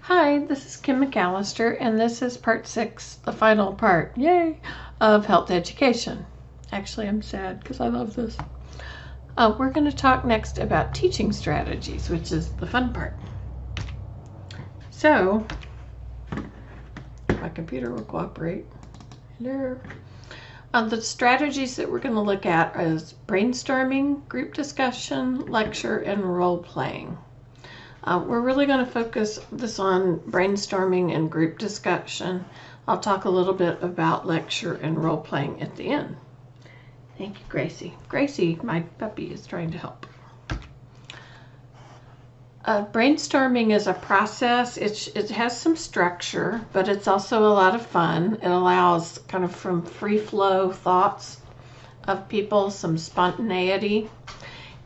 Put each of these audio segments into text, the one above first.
Hi, this is Kim McAllister, and this is part 6, the final part, yay, of health education. Actually, I'm sad because I love this. We're going to talk next about teaching strategies, which is the fun part. So, my computer will cooperate. Hello. The strategies that we're going to look at is brainstorming, group discussion, lecture, and role playing. We're really going to focus this on brainstorming and group discussion. I'll talk a little bit about lecture and role playing at the end. Thank you, Gracie. Gracie, my puppy, is trying to help. Brainstorming is a process. It has some structure, but it's also a lot of fun. It allows kind of from free flow thoughts of people, some spontaneity.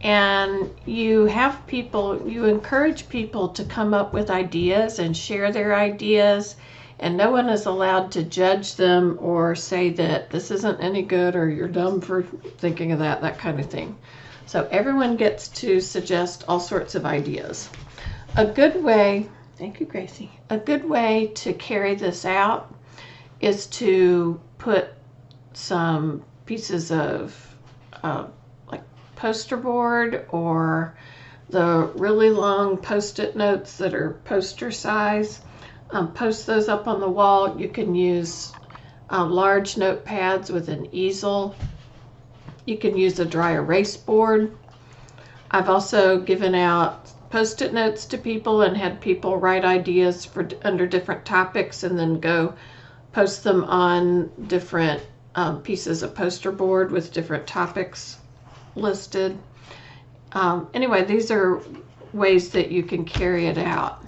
And you encourage people to come up with ideas and share their ideas, and no one is allowed to judge them or say that this isn't any good or you're dumb for thinking of that kind of thing. So everyone gets to suggest all sorts of ideas. A good way, thank you, Gracie, a good way to carry this out is to put some pieces of poster board or the really long post-it notes that are poster size. Post those up on the wall. You can use large notepads with an easel. You can use a dry erase board. I've also given out post-it notes to people and had people write ideas for under different topics and then go post them on different pieces of poster board with different topics listed. Anyway, these are ways that you can carry it out.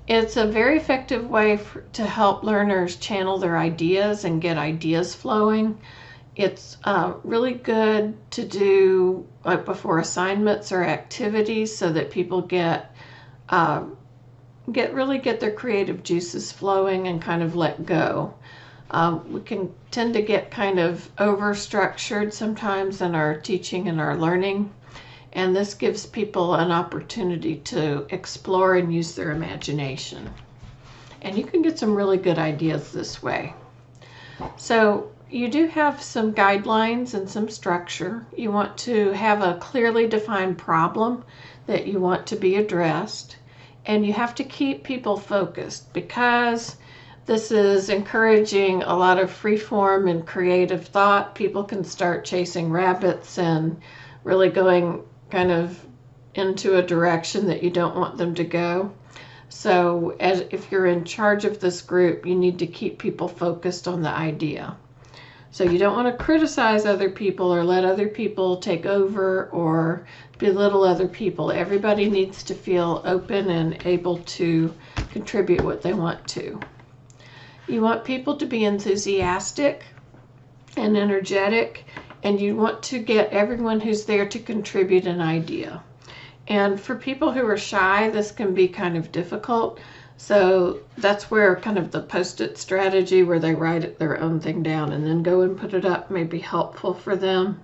It's a very effective way to help learners channel their ideas and get ideas flowing. It's really good to do like before assignments or activities so that people get their creative juices flowing and kind of let go. We can tend to get kind of over-structured sometimes in our teaching and our learning, and this gives people an opportunity to explore and use their imagination. And you can get some really good ideas this way. So you do have some guidelines and some structure. You want to have a clearly defined problem that you want to be addressed, and you have to keep people focused because this is encouraging a lot of free-form and creative thought. People can start chasing rabbits and really going kind of into a direction that you don't want them to go. So if you're in charge of this group, you need to keep people focused on the idea. So you don't want to criticize other people or let other people take over or belittle other people. Everybody needs to feel open and able to contribute what they want to. You want people to be enthusiastic and energetic, and you want to get everyone who's there to contribute an idea. And for people who are shy, this can be kind of difficult. So that's where kind of the post-it strategy where they write their own thing down and then go and put it up may be helpful for them.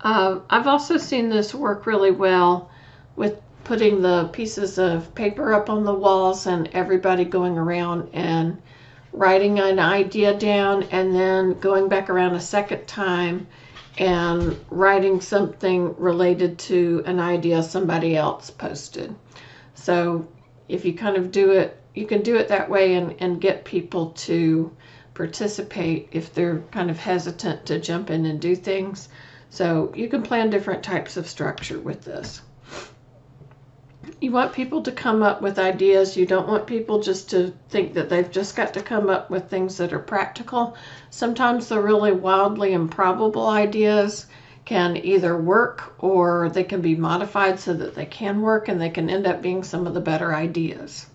I've also seen this work really well with putting the pieces of paper up on the walls and everybody going around and writing an idea down and then going back around a second time and writing something related to an idea somebody else posted. So if you kind of do it, you can do it that way and get people to participate if they're kind of hesitant to jump in and do things. So you can plan different types of structure with this. You want people to come up with ideas. You don't want people just to think that they've just got to come up with things that are practical. Sometimes the really wildly improbable ideas can either work or they can be modified so that they can work and they can end up being some of the better ideas.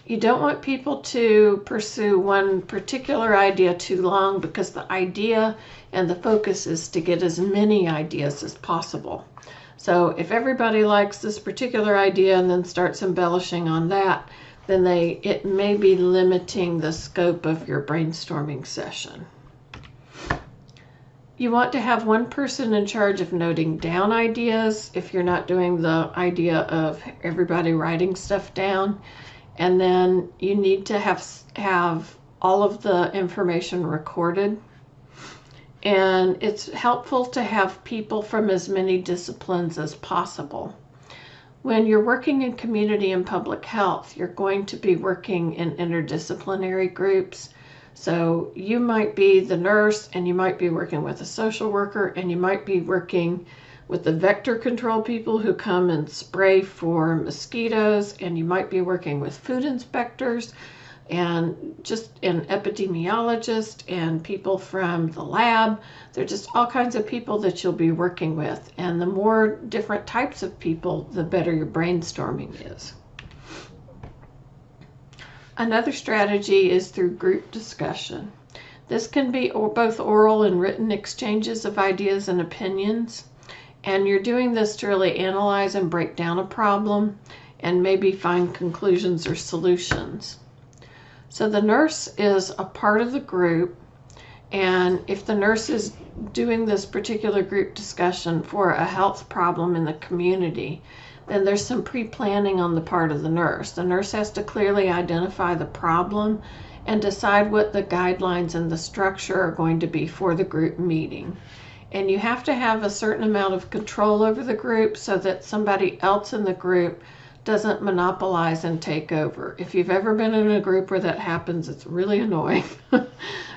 You don't want people to pursue one particular idea too long because the idea and the focus is to get as many ideas as possible. So if everybody likes this particular idea and then starts embellishing on that, then it may be limiting the scope of your brainstorming session. You want to have one person in charge of noting down ideas if you're not doing the idea of everybody writing stuff down. And then you need to have all of the information recorded. And it's helpful to have people from as many disciplines as possible. When you're working in community and public health, you're going to be working in interdisciplinary groups. So you might be the nurse, and you might be working with a social worker, and you might be working with the vector control people who come and spray for mosquitoes, and you might be working with food inspectors and just an epidemiologist and people from the lab. They're just all kinds of people that you'll be working with. And the more different types of people, the better your brainstorming is. Another strategy is through group discussion. This can be both oral and written exchanges of ideas and opinions. And you're doing this to really analyze and break down a problem and maybe find conclusions or solutions. So the nurse is a part of the group, and if the nurse is doing this particular group discussion for a health problem in the community, then there's some pre-planning on the part of the nurse. The nurse has to clearly identify the problem and decide what the guidelines and the structure are going to be for the group meeting. And you have to have a certain amount of control over the group so that somebody else in the group doesn't monopolize and take over. If you've ever been in a group where that happens, it's really annoying.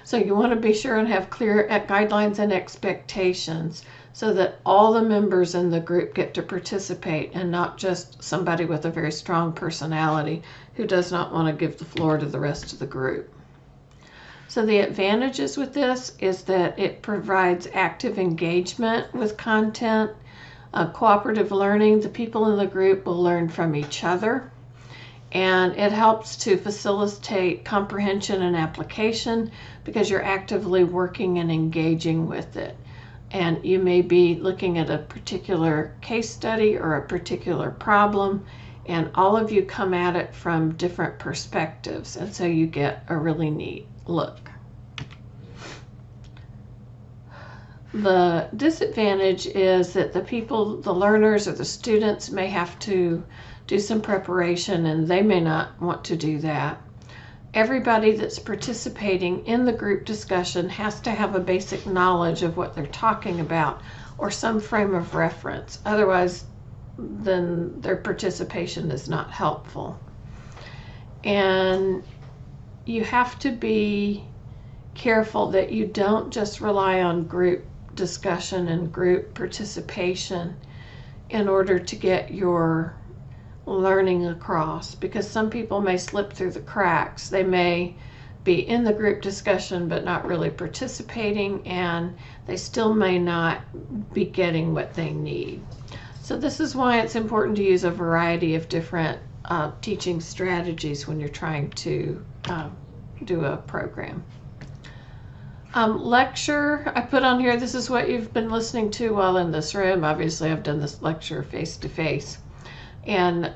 So you want to be sure and have clear guidelines and expectations so that all the members in the group get to participate and not just somebody with a very strong personality who does not want to give the floor to the rest of the group. So the advantages with this is that it provides active engagement with content, cooperative learning. The people in the group will learn from each other, and it helps to facilitate comprehension and application because you're actively working and engaging with it. And you may be looking at a particular case study or a particular problem, and all of you come at it from different perspectives, and so you get a really neat look. The disadvantage is that the people, the learners or the students, may have to do some preparation, and they may not want to do that. Everybody that's participating in the group discussion has to have a basic knowledge of what they're talking about or some frame of reference. Otherwise, then their participation is not helpful. And you have to be careful that you don't just rely on group discussion and group participation in order to get your learning across, because some people may slip through the cracks. They may be in the group discussion but not really participating, and they still may not be getting what they need. So this is why it's important to use a variety of different teaching strategies when you're trying to do a program. Lecture, I put on here, this is what you've been listening to while in this room. Obviously, I've done this lecture face-to-face. And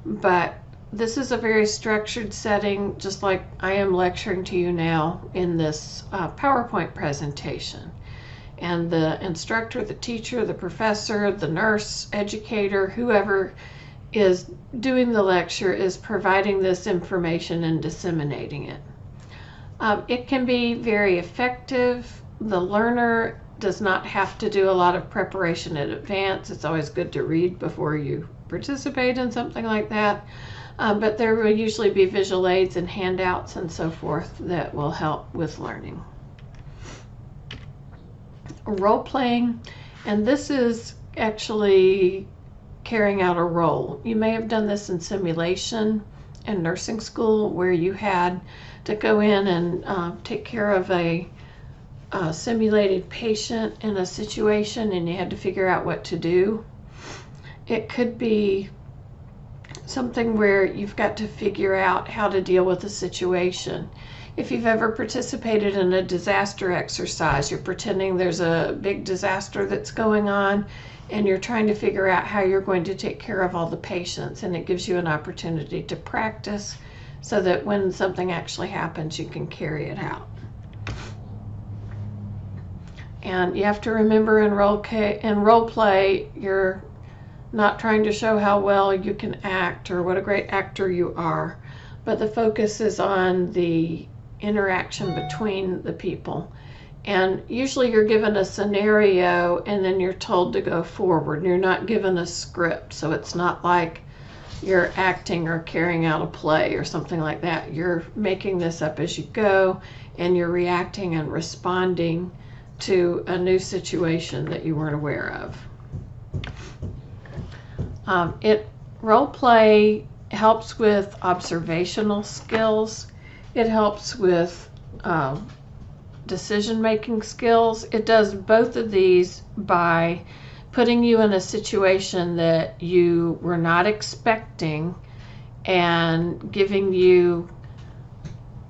but this is a very structured setting, just like I am lecturing to you now in this PowerPoint presentation. And the instructor, the teacher, the professor, the nurse, educator, whoever is doing the lecture is providing this information and disseminating it. It can be very effective. The learner does not have to do a lot of preparation in advance. It's always good to read before you participate in something like that. But there will usually be visual aids and handouts and so forth that will help with learning. Role playing, and this is actually carrying out a role. You may have done this in simulation in nursing school, where you had to go in and take care of a simulated patient in a situation, and you had to figure out what to do. It could be something where you've got to figure out how to deal with a situation. If you've ever participated in a disaster exercise, you're pretending there's a big disaster that's going on, and you're trying to figure out how you're going to take care of all the patients, and it gives you an opportunity to practice so that when something actually happens, you can carry it out. And you have to remember in role play, you're not trying to show how well you can act or what a great actor you are, but the focus is on the interaction between the people. And usually you're given a scenario and then you're told to go forward. You're not given a script, so it's not like you're acting or carrying out a play or something like that. You're making this up as you go, and you're reacting and responding to a new situation that you weren't aware of. Role play helps with observational skills. It helps with decision-making skills. It does both of these by putting you in a situation that you were not expecting and giving you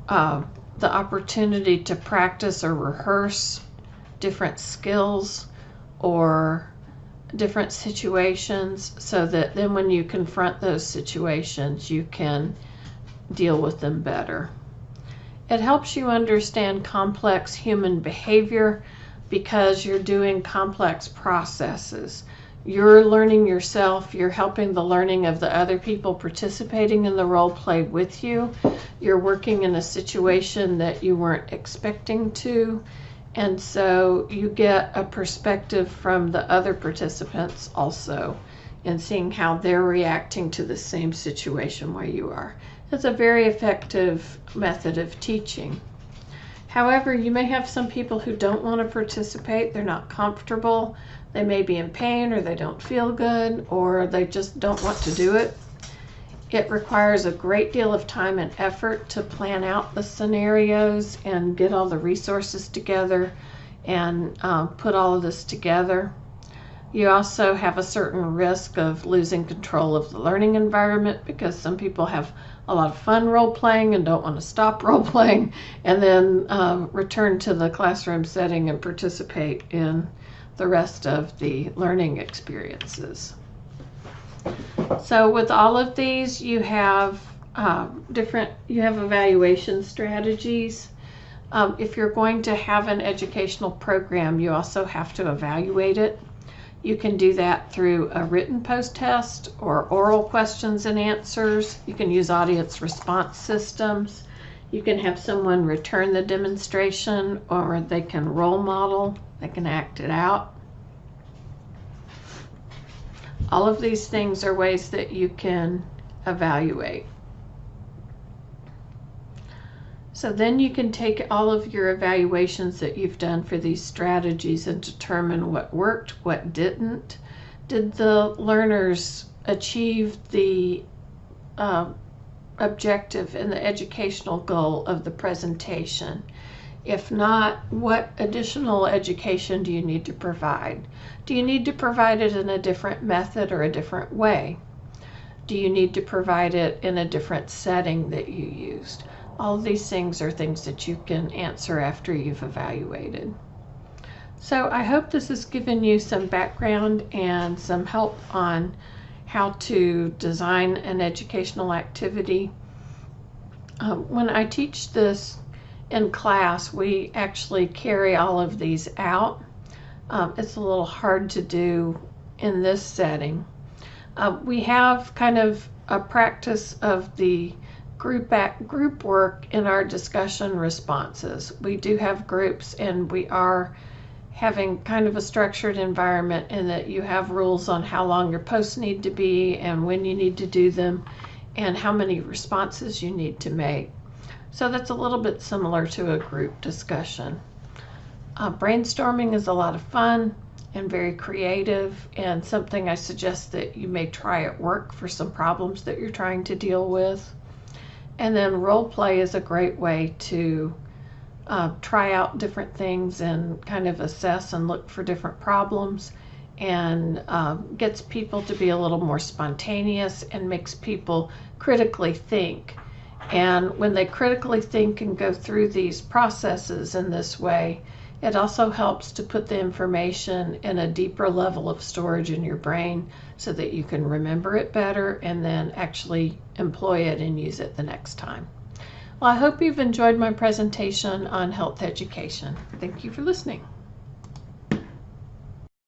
the opportunity to practice or rehearse different skills or different situations, so that then when you confront those situations, you can deal with them better. It helps you understand complex human behavior because you're doing complex processes. You're learning yourself, you're helping the learning of the other people participating in the role play with you. You're working in a situation that you weren't expecting to, and so you get a perspective from the other participants also, and seeing how they're reacting to the same situation where you are. It's a very effective method of teaching. However, you may have some people who don't want to participate. They're not comfortable. They may be in pain, or they don't feel good, or they just don't want to do it. It requires a great deal of time and effort to plan out the scenarios and get all the resources together and put all of this together. You also have a certain risk of losing control of the learning environment, because some people have a lot of fun role-playing and don't want to stop role-playing and then return to the classroom setting and participate in the rest of the learning experiences. So with all of these, you have evaluation strategies. If you're going to have an educational program, you also have to evaluate it. You can do that through a written post-test or oral questions and answers. You can use audience response systems. You can have someone return the demonstration, or they can role model, they can act it out. All of these things are ways that you can evaluate. So then you can take all of your evaluations that you've done for these strategies and determine what worked, what didn't. Did the learners achieve the objective and the educational goal of the presentation? If not, what additional education do you need to provide? Do you need to provide it in a different method or a different way? Do you need to provide it in a different setting that you used? All of these things are things that you can answer after you've evaluated. So I hope this has given you some background and some help on how to design an educational activity. When I teach this in class, we actually carry all of these out. It's a little hard to do in this setting. We have kind of a practice of the group work in our discussion responses. We do have groups, and we are having kind of a structured environment in that you have rules on how long your posts need to be and when you need to do them and how many responses you need to make. So that's a little bit similar to a group discussion. Brainstorming is a lot of fun and very creative, and something I suggest that you may try at work for some problems that you're trying to deal with. And then role play is a great way to try out different things and kind of assess and look for different problems, and gets people to be a little more spontaneous and makes people critically think. And when they critically think and go through these processes in this way, it also helps to put the information in a deeper level of storage in your brain so that you can remember it better and then actually employ it and use it the next time. Well, I hope you've enjoyed my presentation on health education. Thank you for listening.